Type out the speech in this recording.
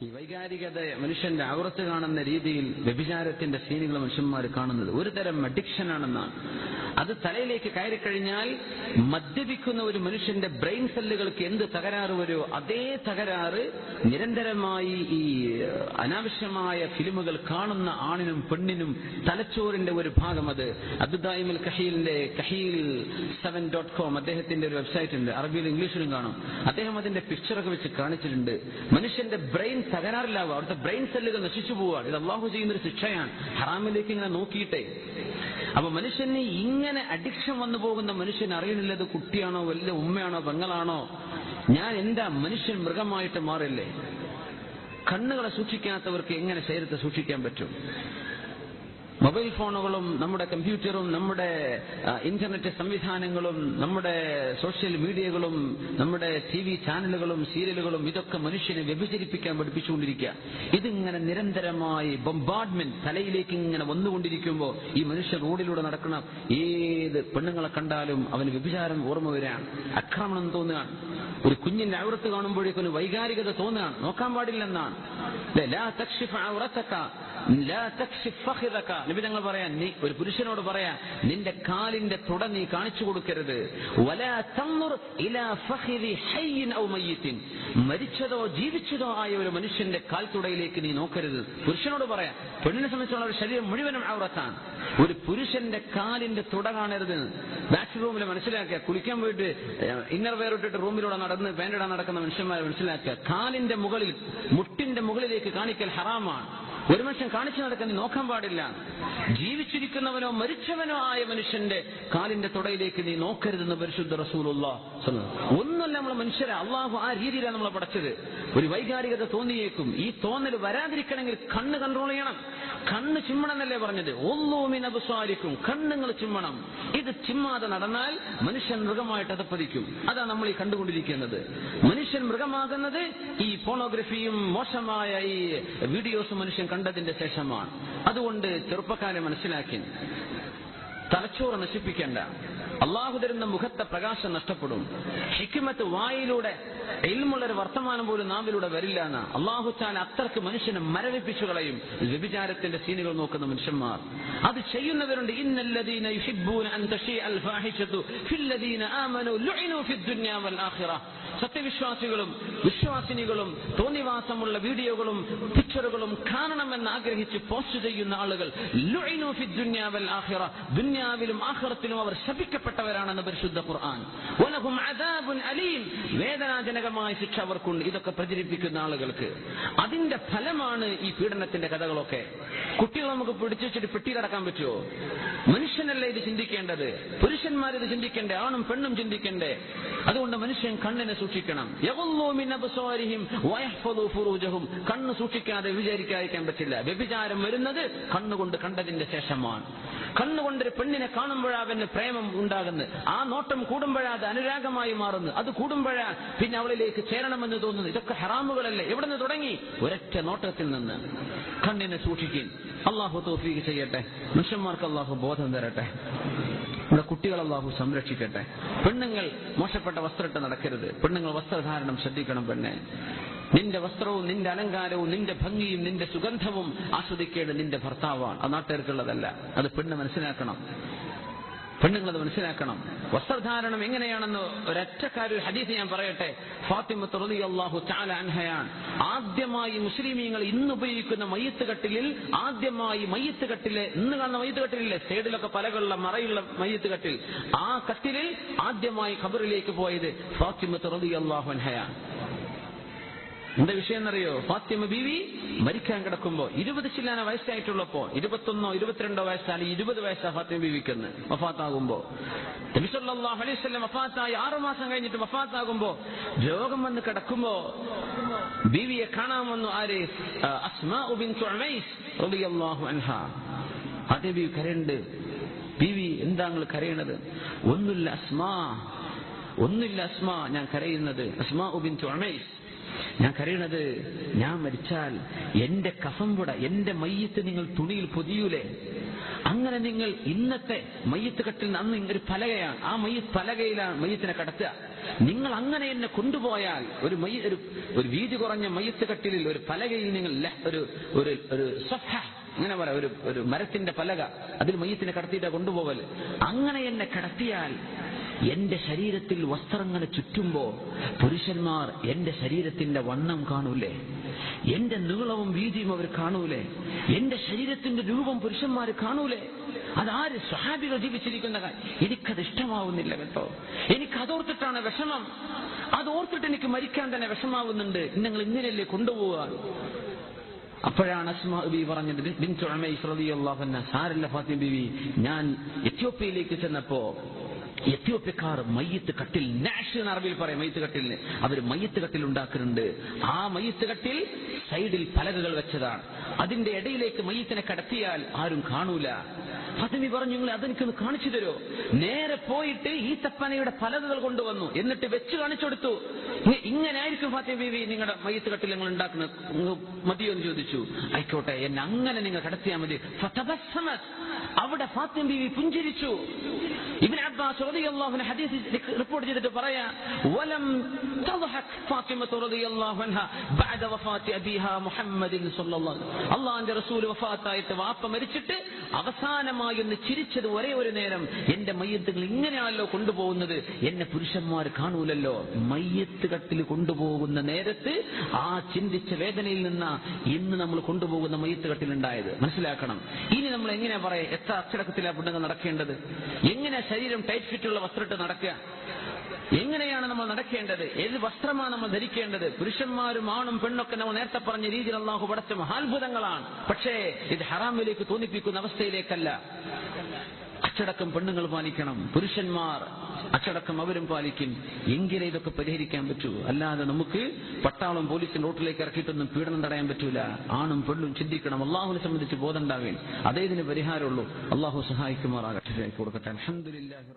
ഈ വൈകാരികത മനുഷ്യന്റെ ഔറത്ത് കാണുന്ന രീതിയിൽ വ്യഭിചാരത്തിന്റെ സീനുകൾ മനുഷ്യന്മാർ കാണുന്നത് ഒരു തരം അഡിക്ഷൻ ആണെന്നാണ്. അത് തലയിലേക്ക് കയറിക്കഴിഞ്ഞാൽ മദ്യപിക്കുന്ന ഒരു മനുഷ്യന്റെ ബ്രെയിൻ സെല്ലുകൾക്ക് എന്ത് തകരാറ് വരുമോ അതേ തകരാറ് നിരന്തരമായി ഈ അനാവശ്യമായ ഫിലിമുകൾ കാണുന്ന ആണിനും പെണ്ണിനും തലച്ചോറിന്റെ ഒരു ഭാഗം. അത് അബ്ദുദായിമുൽ കഹീലിന്റെ kahil7.com അദ്ദേഹത്തിന്റെ ഒരു വെബ്സൈറ്റ് ഉണ്ട്, അറബിയിലും ഇംഗ്ലീഷിലും കാണും. അദ്ദേഹം അതിന്റെ പിക്ചറൊക്കെ വെച്ച് കാണിച്ചിട്ടുണ്ട്. മനുഷ്യന്റെ ബ്രെയിൻ തകരാറിലാവുക, അവിടുത്തെ ബ്രെയിൻ സെല്ലുകൾ നശിച്ചു പോവുക. ഇത് അള്ളാഹു ചെയ്യുന്നൊരു ശിക്ഷയാണ്, ഹറാമിലേക്ക് ഇങ്ങനെ നോക്കിയിട്ടേ. അപ്പൊ മനുഷ്യന് ഇങ്ങനെ അഡിക്ഷൻ വന്നു പോകുന്ന മനുഷ്യൻ അറിയണില്ലത് കുട്ടിയാണോ വലിയ ഉമ്മയാണോ പെങ്ങളാണോ. ഞാൻ എന്താ മനുഷ്യൻ മൃഗമായിട്ട് മാറില്ലേ? കണ്ണുകളെ സൂക്ഷിക്കാത്തവർക്ക് എങ്ങനെ ശരീരത്തെ സൂക്ഷിക്കാൻ പറ്റും? മൊബൈൽ ഫോണുകളും നമ്മുടെ കമ്പ്യൂട്ടറും നമ്മുടെ ഇന്റർനെറ്റ് സംവിധാനങ്ങളും നമ്മുടെ സോഷ്യൽ മീഡിയകളും നമ്മുടെ TV ചാനലുകളും സീരിയലുകളും ഇതൊക്കെ മനുഷ്യനെ വ്യഭിചരിപ്പിക്കാൻ പഠിപ്പിച്ചുകൊണ്ടിരിക്കുക. ഇതിങ്ങനെ നിരന്തരമായി ബൊംബാർഡ്മെന്റ് തലയിലേക്ക് ഇങ്ങനെ വന്നുകൊണ്ടിരിക്കുമ്പോൾ ഈ മനുഷ്യൻ റോഡിലൂടെ നടക്കുന്ന ഏത് പെണ്ണുങ്ങളെ കണ്ടാലും അവന് വ്യഭിചാരം ഓർമ്മ വരികയാണ്, ആക്രമണം തോന്നുകയാണ്. ഒരു കുഞ്ഞിന്റെ ഔറത്ത് കാണുമ്പോഴേക്കും വൈകാരികത തോന്നുകയാണ്, നോക്കാൻ പാടില്ലെന്നാണ്. നബി തങ്ങൾ പറയാൻ, നീ ഒരു പുരുഷനോട് പറയാ, നിന്റെ കാലിന്റെ തുട നീ കാണിച്ചു കൊടുക്കരുത്. മരിച്ചതോ ജീവിച്ചതോ ആയ ഒരു മനുഷ്യന്റെ കാൽ തുടയിലേക്ക് നീ നോക്കരുത്. പുരുഷനോട് പറയാം. പെണ്ണിനെ സംബന്ധിച്ചുള്ള ഒരു ശരീരം മുഴുവനും ഔറത്താണ്. ഒരു പുരുഷന്റെ കാലിന്റെ തുട കാണരുത്. ബാത്റൂമിൽ മനസ്സിലാക്കുക, കുളിക്കാൻ പോയിട്ട് ഇന്നർ വെയർ ഇട്ടിട്ട് റൂമിലൂടെ നടന്ന് പാൻറിടാൻ നടക്കുന്ന മനുഷ്യന്മാരെ മനസ്സിലാക്കുക, കാലിന്റെ മുകളിൽ മുട്ടിന്റെ മുകളിലേക്ക് കാണിക്കൽ ഹറാമാണ്. ഒരു മനുഷ്യൻ കാണിച്ചു നടക്കാൻ നോക്കാൻ പാടില്ല. ജീവിച്ചിരിക്കുന്നവനോ മരിച്ചവനോ ആയ മനുഷ്യന്റെ കാലിന്റെ തുടയിലേക്ക് നീ നോക്കരുതെന്ന് പരിശുദ്ധ റസൂലുള്ളാഹി. ഒന്നുമല്ല നമ്മളെ മനുഷ്യരെ അള്ളാഹു ആ രീതിയിലാണ് നമ്മളെ പഠിച്ചത്. ഒരു വൈകാരികത തോന്നിയേക്കും. ഈ തോന്നൽ വരാതിരിക്കണമെങ്കിൽ കണ്ണ് കൺട്രോൾ ചെയ്യണം. കണ്ണ് ചിമ്മണമെന്നല്ലേ പറഞ്ഞത്? ഒന്നൂമിൻ അബ്സാരിക്കും, കണ്ണുങ്ങൾ ചിമ്മണം. ഇത് ചിമ്മാതെ നടന്നാൽ മനുഷ്യൻ മൃഗമായിട്ട് അതപ്പതിക്കും. അതാണ് നമ്മൾ ഈ കണ്ടുകൊണ്ടിരിക്കുന്നത്. മനുഷ്യൻ മൃഗമാകുന്നത് ഈ പോണോഗ്രഫിയും മോശമായ ഈ വീഡിയോസും മനുഷ്യൻ കണ്ടതിന്റെ ശേഷമാണ്. അതുകൊണ്ട് ചെറുപ്പക്കാരെ മനസ്സിലാക്കി, തലച്ചോറ് നശിപ്പിക്കേണ്ട. അള്ളാഹു തരുന്ന മുഖത്തെ പ്രകാശം നഷ്ടപ്പെടും. ഹിക്മത്ത് വായിലൂടെ, ഇൽമുള്ളൊരു വർത്തമാനം പോലും നാവിലൂടെ വരില്ല എന്ന് അള്ളാഹു തആല അത്രക്ക് മനുഷ്യനെ മരവിപ്പിച്ചു കളയും. വ്യഭിചാരത്തിന്റെ സീനുകൾ നോക്കുന്ന മനുഷ്യന്മാർ, അത് ചെയ്യുന്നവരുണ്ട്. ഇന്നല്ലദീന യുഹിബ്ബൂന അൻ തശീഅൽ ഫാഹിശതു ഫില്ലദീന ആമനൂ ലുഇനൂ ഫിദ്ദുനിയാ വൽ ആഖിറ. സത്യവിശ്വാസികളും വിശ്വാസിനികളും തോന്നിവാസമുള്ള വീഡിയോകളും പിക്ചറുകളും കാണണമെന്ന് ആഗ്രഹിച്ച് പോസ്റ്റ് ചെയ്യുന്ന ആളുകൾ ലുഇനൂ ഫിദ്ദുനിയാ വൽ ആഖിറ, ദുനിയാവിലും ആഖിറത്തിലും അവർ ശപിക്കപ്പെട്ടവരാണെന്ന് പരിശുദ്ധ ഖുർആൻ. വലഹും അദാബുൻ അലീം, വേദനാജനകമായ ശിക്ഷ അവർക്കുണ്ട് ഇതൊക്കെ പ്രചരിപ്പിക്കുന്ന ആളുകൾക്ക്. അതിന്റെ ഫലമാണ് ഈ പീഡനത്തിന്റെ കഥകളൊക്കെ. കുട്ടികൾ നമുക്ക് പിടിച്ചു വെച്ചിട്ട് പെട്ടിയിലടക്കാൻ പറ്റുമോ? മനുഷ്യനല്ലേ ഇത് ചിന്തിക്കേണ്ടത്? പുരുഷന്മാരിത് ചിന്തിക്കണ്ടേ? ആണും പെണ്ണും ചിന്തിക്കണ്ടേ? അതുകൊണ്ട് മനുഷ്യൻ കണ്ണിനെ സൂക്ഷിക്കണം. യഗുല്ലൂ മിൻ അബ്സാരിഹിം വയഹ്ഫദൂ ഫുറൂജഹും, കണ്ണ് സൂക്ഷിക്കാതെ വിചാരിക്കാതിരിക്കാൻ പറ്റില്ല. വ്യഭിചാരം വരുന്നത് കണ്ണുകൊണ്ട് കണ്ടതിന്റെ ശേഷമാണ്. കണ്ണുകൊണ്ടൊരു പെണ്ണിനെ കാണുമ്പോഴാവന് പ്രേമം ഉണ്ടാകുന്നത്, ആ നോട്ടം കൂടുമ്പോഴത് അനുരാഗമായി മാറുന്നു, അത് കൂടുമ്പോഴാ പിന്നെ അവളിലേക്ക് ചേരണമെന്ന് തോന്നുന്നു. ഇതൊക്കെ ഹറാമുകളല്ലേ? എവിടെ നിന്ന് തുടങ്ങി? ഒരൊറ്റ നോട്ടത്തിൽ നിന്ന്. കണ്ണിനെ സൂക്ഷിക്കും. അള്ളാഹു തൗഫീഖ് ചെയ്യട്ടെ. മനുഷ്യന്മാർക്ക് അള്ളാഹു ബോധം തരട്ടെ. നമ്മുടെ കുട്ടികൾ അള്ളാഹു സംരക്ഷിക്കട്ടെ. പെണ്ണുങ്ങൾ മോശപ്പെട്ട വസ്ത്രമിട്ട് നടക്കരുത്. പെണ്ണുങ്ങൾ വസ്ത്രധാരണം ശ്രദ്ധിക്കണം. പെണ്ണെ, നിന്റെ വസ്ത്രവും നിന്റെ അലങ്കാരവും നിന്റെ ഭംഗിയും നിന്റെ സുഗന്ധവും ആസ്വദിക്കേണ്ടത് നിന്റെ ഭർത്താവാണ്, അത് നാട്ടുകാർക്കുള്ളതല്ല. അത് പെണ്ണ് മനസ്സിലാക്കണം. പെണ്ണുങ്ങളത് മനസ്സിലാക്കണം. വസ്ത്രധാരണം എങ്ങനെയാണെന്ന് ഒരൊറ്റക്കാരൊരു ഹദീസ് ഞാൻ പറയട്ടെ. ഫാത്തിമത്ത് റളിയല്ലാഹു തആല അൻഹയാണ് ആദ്യമായി മുസ്ലിമീങ്ങൾ ഇന്ന് ഉപയോഗിക്കുന്ന മയ്യിത്ത് കട്ടിലിൽ, ആദ്യമായി മയ്യിത്ത് കട്ടില്, ഇന്ന് കാണുന്ന മയ്യിത്ത് കട്ടിലില്ലേ, സൈഡിലൊക്കെ പലകളുള്ള മറയുള്ള മയ്യിത്ത് കട്ടിൽ, ആ കട്ടിലിൽ ആദ്യമായി ഖബറിലേക്ക് പോയത് ഫാത്തിമത്ത് റളിയല്ലാഹു അൻഹയാണ്. എന്താ വിഷയം എന്നറിയോ? ഫാത്തിമ ബീവി മരിക്കാൻ കിടക്കുമ്പോ 20 ചില്ലാന വയസ്സായിട്ടുള്ളപ്പോ, 21 22 വയസ്സാണ്, 20 വയസ്സാ ഫാത്തിമ ബീവിക്കെന്ന് വഫാത്താകുമ്പോ. നബി സല്ലല്ലാഹു അലൈഹി വസല്ലം വഫാത്തായി 6 മാസം കഴിഞ്ഞിട്ട് വഫാത്താകുമ്പോ രോഗം വന്ന് കിടക്കുമ്പോ ബീവിയെ കാണാൻ വന്നു. ആര്? അസ്മാഉ ബിൻതു ഉമൈസ് റളിയല്ലാഹു അൻഹാ. ഫാത്തിമ ബീവി കരയുന്നുണ്ട്. ബീവി, എന്താ നിങ്ങൾ കരയണത്? ഒന്നുമില്ല അസ്മാ, ഞാൻ കരയുന്നത് അസ്മാഉ ബിൻതു ഉമൈസ്, ഞാൻ കരയണത്, ഞാൻ മരിച്ചാൽ എന്റെ കഫംപുട, എന്റെ മയ്യത്ത് നിങ്ങൾ തുണിയിൽ പൊതിയൂലേ? അങ്ങനെ നിങ്ങൾ ഇന്നത്തെ മയ്യത്ത് കട്ടിൽ അന്ന് ഒരു പലകയാണ്, ആ പലകയിലാണ് മയ്യത്തിനെ കടത്തുക. നിങ്ങൾ അങ്ങനെ എന്നെ കൊണ്ടുപോയാൽ ഒരു വീതി കുറഞ്ഞ മയ്യത്ത് കട്ടിലിൽ ഒരു പലകയിൽ നിങ്ങൾ ഒരു സഫഹ അങ്ങനെ പറയാം, ഒരു മരത്തിന്റെ പലക, അതിൽ മയ്യത്തിനെ കടത്തിയിട്ടാ കൊണ്ടുപോകൽ. അങ്ങനെ എന്നെ കടത്തിയാൽ എന്റെ ശരീരത്തിൽ വസ്ത്രങ്ങളെ ചുറ്റുമ്പോ പുരുഷന്മാർ എന്റെ ശരീരത്തിന്റെ വണ്ണം കാണൂലേ, എന്റെ നീളവും വീതിയും അവർ കാണൂലേ, എന്റെ ശരീരത്തിന്റെ രൂപം പുരുഷന്മാർ കാണൂലേ? അതാര് സ്വഹാബികൾ ജീവിച്ചിരിക്കുന്ന കാര്യം. എനിക്കത് ഇഷ്ടമാവുന്നില്ല കേട്ടോ, എനിക്കതോർത്തിട്ടാണ് വിഷമം, അതോർത്തിട്ട് എനിക്ക് മരിക്കാൻ തന്നെ വിഷമാവുന്നുണ്ട്. നിങ്ങൾ ഇങ്ങനെയല്ലേ കൊണ്ടുപോകാൻ? അപ്പോഴാണ് അസ്മാ ബീവി പറഞ്ഞത്, ബിൻതു ഉമൈസ് റളിയല്ലാഹു അൻഹ, സാരല്ല ഫാത്തിമ ബീവി, ഞാൻ എത്യോപ്യയിലേക്ക് ചെന്നപ്പോ എത്യോപ്യക്കാർ മയ്യത്ത് കട്ടിൽ, നാഷ് എന്ന് അറബിയിൽ പറയും മയ്യത്ത് കട്ടിലിന്, അവർ മയ്യത്ത് കട്ടിൽ ഉണ്ടാക്കുന്നുണ്ട്. ആ മയ്യത്ത് കട്ടിൽ സൈഡിൽ പലകകൾ വെച്ചതാണ്, അതിന്റെ ഇടയിലേക്ക് മയ്യത്തിനെ കടത്തിയാൽ ആരും കാണൂല. ഫാത്തിമ പറഞ്ഞു, നിങ്ങൾ അതെനിക്കൊന്ന് കാണിച്ചു തരുമോ? നേരെ പോയിട്ട് ഈ തപ്പനയുടെ പലകകൾ കൊണ്ടുവന്നു, എന്നിട്ട് വെച്ച് കാണിച്ചു കൊടുത്തു. ഇങ്ങനെ ആയിരിക്കും ഫാത്തിമ ബീവി നിങ്ങളുടെ മയ്യത്ത് കട്ടിൽ നിങ്ങൾ ഉണ്ടാക്കുന്നത്, മതിയോ എന്ന് ചോദിച്ചു. ആയിക്കോട്ടെ, എന്നെ അങ്ങനെ നിങ്ങൾ കടത്തിയാൽ മതി. അവിടെ ഫാത്തിമ ബീവി പുഞ്ചിരിച്ചു. ഇബ്നു അബ്ബാസ് റളിയല്ലാഹു അൻഹു ഹദീസ് റിപ്പോർട്ട് ചെയ്തിട്ട് പറയാ, വലം തദ്ഹക് ഫാത്തിമ റളിയല്ലാഹു അൻഹ ബഅദ വഫാത്തി അബീഹാ മുഹമ്മദിൻ സ്വല്ലല്ലാഹു അലൈഹി വസല്ലം. അല്ലാഹുവിന്റെ റസൂൽ വഫാത്തായിട്ട് വാപ്പ മരിച്ചിട്ട് അവസാനമായി ഒന്ന് ചിരിച്ചത് ഒരേ ഒരു നേരം, എന്റെ മയ്യത്തുകൾ ഇങ്ങനെയാണല്ലോ കൊണ്ടുപോകുന്നത്, എന്നെ പുരുഷന്മാർ കാണൂലല്ലോ. മയ്യത്ത് കട്ടിൽ കൊണ്ടുപോകുന്ന നേരത്ത് ആ ചിന്തിച്ച വേദനയിൽ നിന്നാ ഇന്ന് നമ്മൾ കൊണ്ടുപോകുന്ന മയ്യത്ത് കട്ടിലുണ്ടായത്. മനസ്സിലാക്കണം. ഇനി നമ്മൾ എങ്ങനെയാ പറയാ, എത്ര അച്ചടക്കത്തിലാണ് പെണ്ണുങ്ങൾ നടക്കേണ്ടത്, എങ്ങനെ ശരീരം ടൈറ്റ് ഫിറ്റുള്ള വസ്ത്രമിട്ട് നടക്കുക, എങ്ങനെയാണ് നമ്മൾ നടക്കേണ്ടത്, ഏത് വസ്ത്രമാണ് നമ്മൾ ധരിക്കേണ്ടത്? പുരുഷന്മാരും ആണും പെണ്ണൊക്കെ നമ്മൾ നേരത്തെ പറഞ്ഞ രീതിയിൽ അല്ലാഹു പടച്ച മഹാത്ഭുതങ്ങളാണ്. പക്ഷേ ഇത് ഹറാമിലേക്ക് തോന്നിപ്പിക്കുന്ന അവസ്ഥയിലേക്കല്ല. അച്ചടക്കം പെണ്ണുങ്ങൾ പാലിക്കണം, പുരുഷന്മാർ അച്ചടക്കം അവരും പാലിക്കും. എങ്കിലേ ഇതൊക്കെ പരിഹരിക്കാൻ പറ്റൂ. അല്ലാതെ നമുക്ക് പട്ടാളം പോലീസിന്റെ റോട്ടിലേക്ക് ഇറക്കിയിട്ടൊന്നും പീഡനം തടയാൻ പറ്റൂല. ആണും പെണ്ണും ചിന്തിക്കണം, അള്ളാഹുവിനെ സംബന്ധിച്ച് ബോധം ഉണ്ടാവേൻ. അതേ ഇതിന് പരിഹാരമുള്ളൂ. അള്ളാഹു സഹായിക്കുമാറാകട്ടെ, കൊടുക്കട്ടെ. അൽഹംദുലില്ലാഹി.